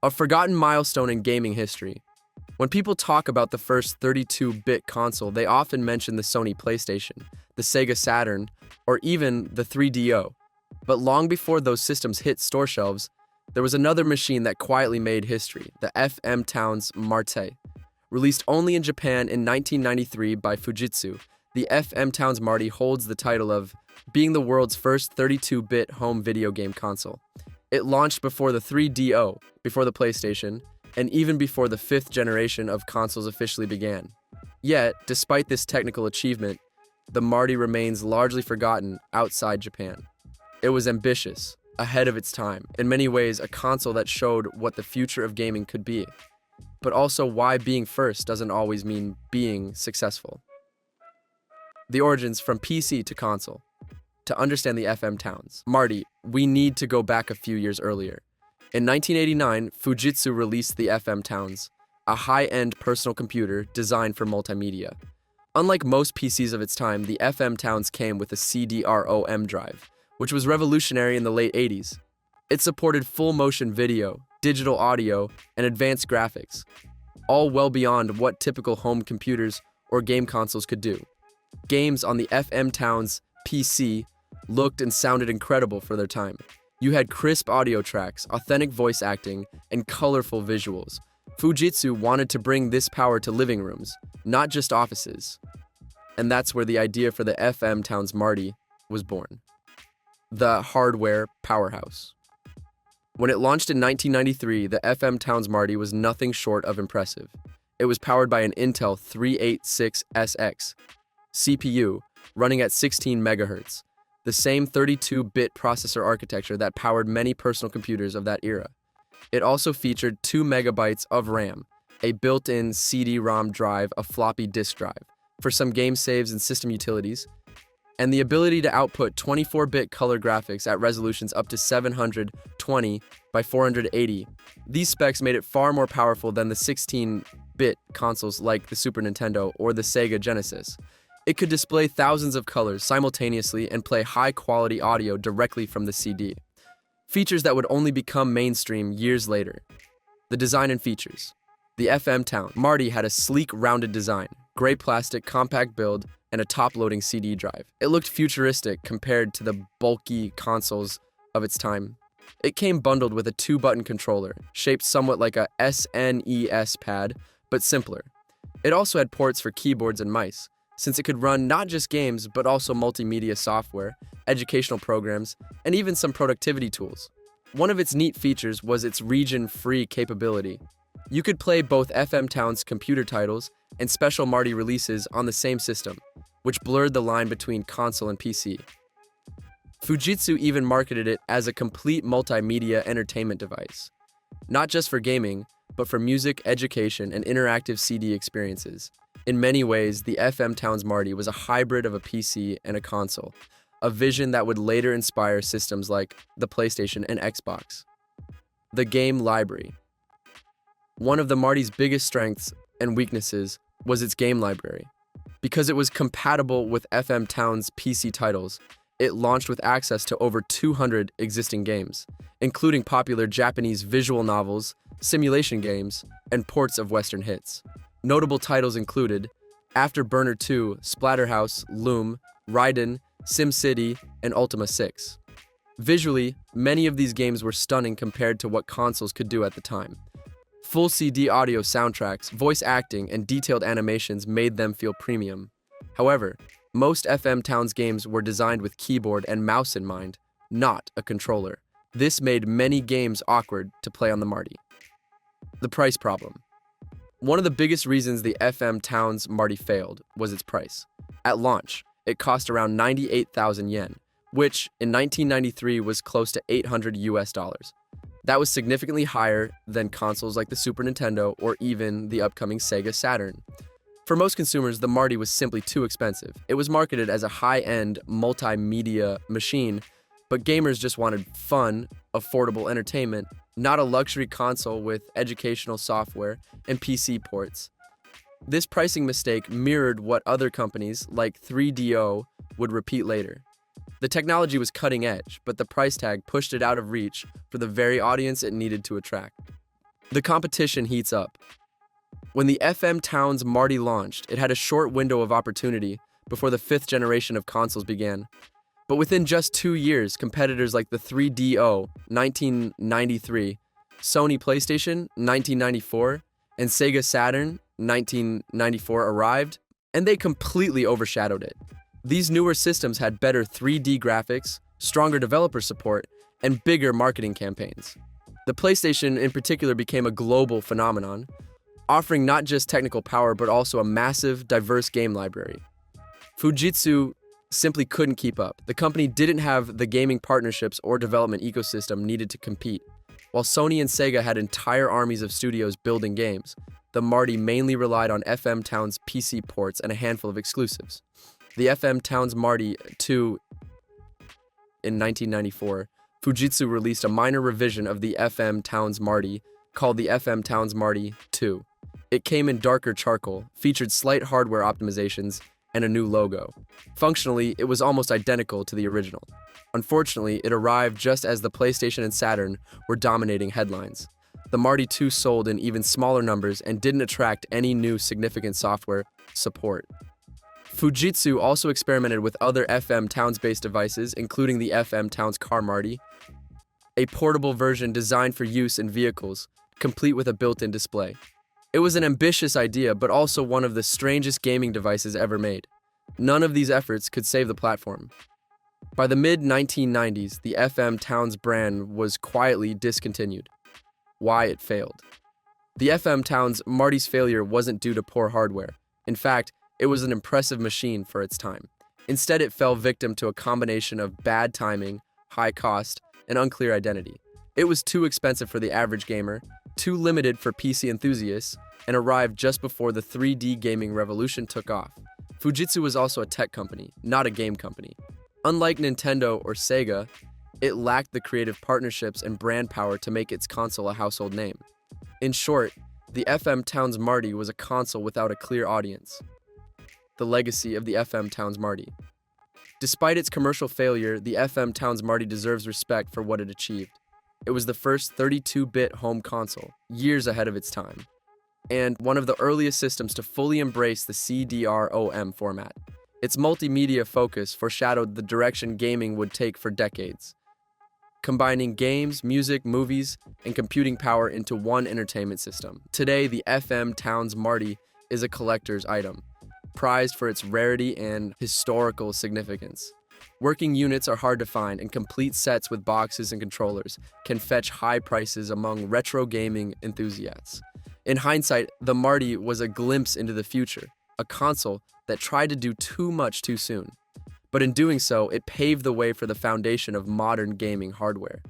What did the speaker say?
A forgotten milestone in gaming history. When people talk about the first 32-bit console, they often mention the Sony PlayStation, the Sega Saturn, or even the 3DO. But long before those systems hit store shelves, there was another machine that quietly made history, the FM Towns Marty. Released only in Japan in 1993 by Fujitsu, the FM Towns Marty holds the title of being the world's first 32-bit home video game console. It launched before the 3DO, before the PlayStation, and even before the fifth generation of consoles officially began. Yet, despite this technical achievement, the Marty remains largely forgotten outside Japan. It was ambitious, ahead of its time, in many ways a console that showed what the future of gaming could be, but also why being first doesn't always mean being successful. The origins from PC to console. To understand the FM Towns Marty, we need to go back a few years earlier. In 1989, Fujitsu released the FM Towns, a high-end personal computer designed for multimedia. Unlike most PCs of its time, the FM Towns came with a CD-ROM drive, which was revolutionary in the late 80s. It supported full-motion video, digital audio, and advanced graphics, all well beyond what typical home computers or game consoles could do. Games on the FM Towns PC looked and sounded incredible for their time. You had crisp audio tracks, authentic voice acting, and colorful visuals. Fujitsu wanted to bring this power to living rooms, not just offices. And that's where the idea for the FM Towns Marty was born. The hardware powerhouse. When it launched in 1993, the FM Towns Marty was nothing short of impressive. It was powered by an Intel 386SX CPU running at 16 MHz, the same 32-bit processor architecture that powered many personal computers of that era. It also featured 2 MB of RAM, a built-in CD-ROM drive, a floppy disk drive, for some game saves and system utilities, and the ability to output 24-bit color graphics at resolutions up to 720 by 480. These specs made it far more powerful than the 16-bit consoles like the Super Nintendo or the Sega Genesis. It could display thousands of colors simultaneously and play high-quality audio directly from the CD. Features that would only become mainstream years later. The design and features. The FM Town Marty had a sleek, rounded design, gray plastic, compact build, and a top-loading CD drive. It looked futuristic compared to the bulky consoles of its time. It came bundled with a 2-button controller, shaped somewhat like a SNES pad, but simpler. It also had ports for keyboards and mice, since it could run not just games, but also multimedia software, educational programs, and even some productivity tools. One of its neat features was its region-free capability. You could play both FM Towns computer titles and special Marty releases on the same system, which blurred the line between console and PC. Fujitsu even marketed it as a complete multimedia entertainment device, not just for gaming, but for music, education, and interactive CD experiences. In many ways, the FM Towns Marty was a hybrid of a PC and a console, a vision that would later inspire systems like the PlayStation and Xbox. The game library. One of the Marty's biggest strengths and weaknesses was its game library. Because it was compatible with FM Towns PC titles, it launched with access to over 200 existing games, including popular Japanese visual novels, simulation games, and ports of Western hits. Notable titles included Afterburner 2, Splatterhouse, Loom, Raiden, SimCity, and Ultima 6. Visually, many of these games were stunning compared to what consoles could do at the time. Full CD audio soundtracks, voice acting, and detailed animations made them feel premium. However, most FM Towns games were designed with keyboard and mouse in mind, not a controller. This made many games awkward to play on the Marty. The price problem. One of the biggest reasons the FM Towns Marty failed was its price. At launch, it cost around 98,000 yen, which in 1993 was close to $800. That was significantly higher than consoles like the Super Nintendo or even the upcoming Sega Saturn. For most consumers, the Marty was simply too expensive. It was marketed as a high-end multimedia machine, but gamers just wanted fun, affordable entertainment, not a luxury console with educational software and PC ports. This pricing mistake mirrored what other companies, like 3DO, would repeat later. The technology was cutting edge, but the price tag pushed it out of reach for the very audience it needed to attract. The competition heats up. When the FM Towns Marty launched, it had a short window of opportunity before the fifth generation of consoles began. But within just 2 years, competitors like the 3DO, 1993, Sony PlayStation, 1994, and Sega Saturn, 1994 arrived, and they completely overshadowed it. These newer systems had better 3D graphics, stronger developer support, and bigger marketing campaigns. The PlayStation in particular became a global phenomenon, offering not just technical power but also a massive, diverse game library. Fujitsu simply couldn't keep up. The company didn't have the gaming partnerships or development ecosystem needed to compete. While Sony and Sega had entire armies of studios building games, the Marty mainly relied on FM Towns PC ports and a handful of exclusives. The FM Towns Marty 2 in 1994, Fujitsu released a minor revision of the FM Towns Marty called the FM Towns Marty 2. It came in darker charcoal, featured slight hardware optimizations, and a new logo. Functionally, it was almost identical to the original. Unfortunately, it arrived just as the PlayStation and Saturn were dominating headlines. The Marty 2 sold in even smaller numbers and didn't attract any new significant software support. Fujitsu also experimented with other FM Towns-based devices, including the FM Towns Car Marty, a portable version designed for use in vehicles, complete with a built-in display. It was an ambitious idea, but also one of the strangest gaming devices ever made. None of these efforts could save the platform. By the mid-1990s, the FM Towns brand was quietly discontinued. Why it failed. The FM Towns Marty's failure wasn't due to poor hardware. In fact, it was an impressive machine for its time. Instead, it fell victim to a combination of bad timing, high cost, and unclear identity. It was too expensive for the average gamer, too limited for PC enthusiasts, and arrived just before the 3D gaming revolution took off. Fujitsu was also a tech company, not a game company. Unlike Nintendo or Sega, it lacked the creative partnerships and brand power to make its console a household name. In short, the FM Towns Marty was a console without a clear audience. The legacy of the FM Towns Marty. Despite its commercial failure, the FM Towns Marty deserves respect for what it achieved. It was the first 32-bit home console, years ahead of its time, and one of the earliest systems to fully embrace the CD-ROM format. Its multimedia focus foreshadowed the direction gaming would take for decades, combining games, music, movies, and computing power into one entertainment system. Today, the FM Towns Marty is a collector's item, prized for its rarity and historical significance. Working units are hard to find, and complete sets with boxes and controllers can fetch high prices among retro gaming enthusiasts. In hindsight, the Marty was a glimpse into the future, a console that tried to do too much too soon. But in doing so, it paved the way for the foundation of modern gaming hardware.